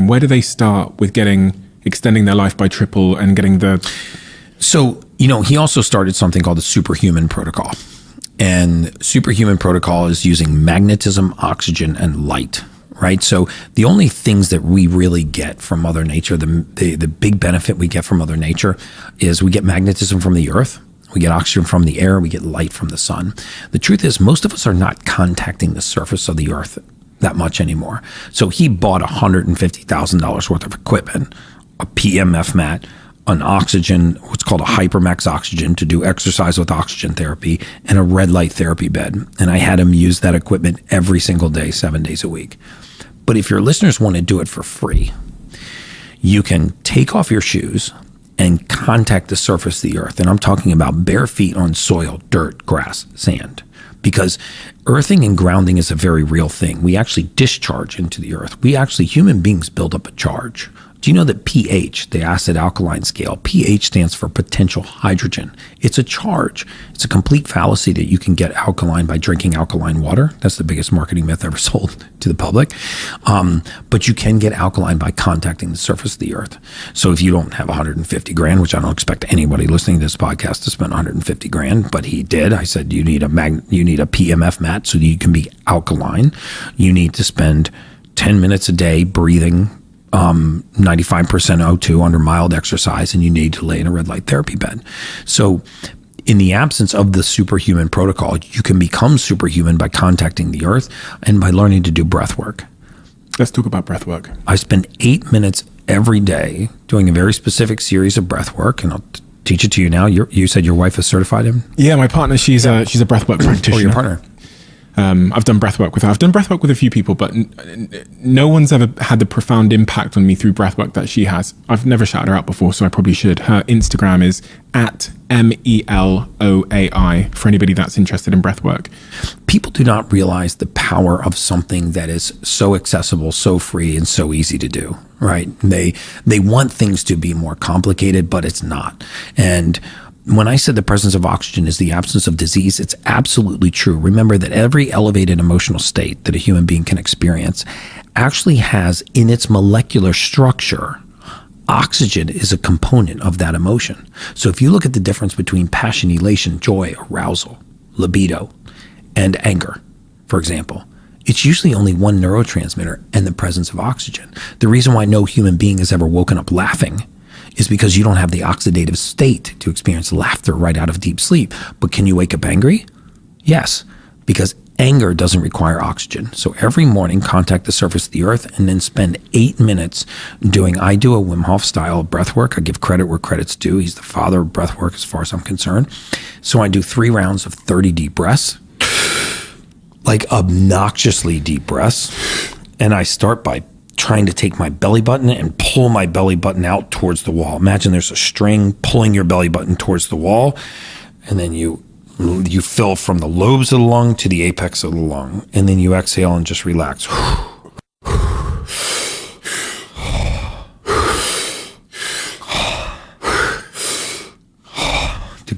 them, where do they start with extending their life by triple and getting the... So, he also started something called the superhuman protocol. And superhuman protocol is using magnetism, oxygen, and light, right? So the only things that we really get from Mother Nature, the big benefit we get from Mother Nature is we get magnetism from the earth, we get oxygen from the air, we get light from the sun. The truth is most of us are not contacting the surface of the earth that much anymore. So he bought $150,000 worth of equipment, a PMF mat, an oxygen, what's called a hypermax oxygen to do exercise with oxygen therapy, and a red light therapy bed. And I had him use that equipment every single day, 7 days a week. But if your listeners want to do it for free, you can take off your shoes and contact the surface of the earth. And I'm talking about bare feet on soil, dirt, grass, sand. Because earthing and grounding is a very real thing. We actually discharge into the earth. Human beings build up a charge. Do you know that pH, the acid alkaline scale, pH stands for potential hydrogen? It's a charge. It's a complete fallacy that you can get alkaline by drinking alkaline water. That's the biggest marketing myth ever sold to the public. But you can get alkaline by contacting the surface of the earth. So if you don't have 150 grand, which I don't expect anybody listening to this podcast to spend 150 grand, but he did. I said, you need a PMF mat so that you can be alkaline. You need to spend 10 minutes a day breathing 95% O2 under mild exercise, and you need to lay in a red light therapy bed. So in the absence of the superhuman protocol, you can become superhuman by contacting the earth and by learning to do breath work. Let's talk about breath work. I spend 8 minutes every day doing a very specific series of breath work, and I'll teach it to you now. You said your wife is certified in? Yeah, my partner, she's a breathwork practitioner. Oh, your partner. I've done breathwork with her. I've done breathwork with a few people, but no one's ever had the profound impact on me through breathwork that she has. I've never shouted her out before, so I probably should. Her Instagram is @MELOAI for anybody that's interested in breathwork. People do not realize the power of something that is so accessible, so free, and so easy to do, right? They want things to be more complicated, but it's not. And when I said the presence of oxygen is the absence of disease, it's absolutely true. Remember that every elevated emotional state that a human being can experience actually has in its molecular structure, oxygen is a component of that emotion. So if you look at the difference between passion, elation, joy, arousal, libido, and anger, for example, it's usually only one neurotransmitter and the presence of oxygen. The reason why no human being has ever woken up laughing is because you don't have the oxidative state to experience laughter right out of deep sleep. But can you wake up angry? Yes, because anger doesn't require oxygen. So every morning, contact the surface of the earth and then spend 8 minutes I do a Wim Hof style breath work. I give credit where credit's due. He's the father of breath work as far as I'm concerned. So I do 3 rounds of 30 deep breaths, like obnoxiously deep breaths. And I start by trying to take my belly button and pull my belly button out towards the wall. Imagine there's a string pulling your belly button towards the wall, and then you fill from the lobes of the lung to the apex of the lung, and then you exhale and just relax.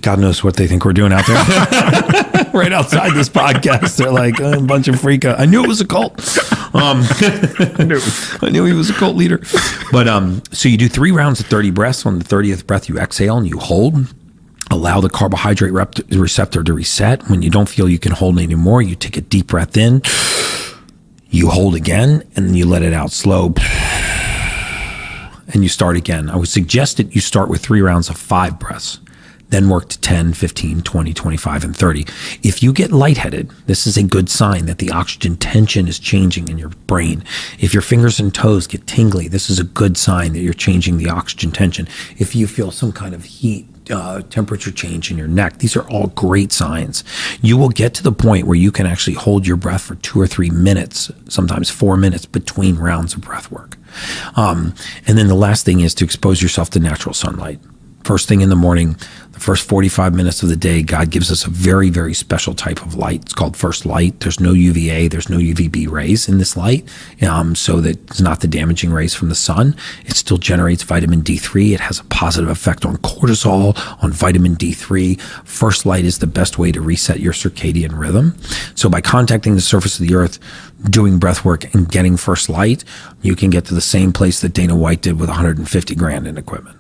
God knows what they think we're doing out there. Right outside this podcast, they're like a bunch of freak out. I knew it was a cult. I knew he was a cult leader. But so you do 3 rounds of 30 breaths. On the 30th breath, you exhale and you hold. Allow the carbohydrate receptor to reset. When you don't feel you can hold anymore, you take a deep breath in. You hold again, and then you let it out slow. And you start again. I would suggest that you start with 3 rounds of 5 breaths. Then work to 10, 15, 20, 25, and 30. If you get lightheaded, this is a good sign that the oxygen tension is changing in your brain. If your fingers and toes get tingly, this is a good sign that you're changing the oxygen tension. If you feel some kind of heat, temperature change in your neck, these are all great signs. You will get to the point where you can actually hold your breath for 2 or 3 minutes, sometimes 4 minutes between rounds of breath work. And then the last thing is to expose yourself to natural sunlight. First thing in the morning, The first 45 minutes of the day, God gives us a very, very special type of light. It's called first light. There's no UVA, there's no UVB rays in this light, so that it's not the damaging rays from the sun. It still generates vitamin D3. It has a positive effect on cortisol, on vitamin D3. First light is the best way to reset your circadian rhythm. So by contacting the surface of the earth, doing breath work, and getting first light, you can get to the same place that Dana White did with 150 grand in equipment.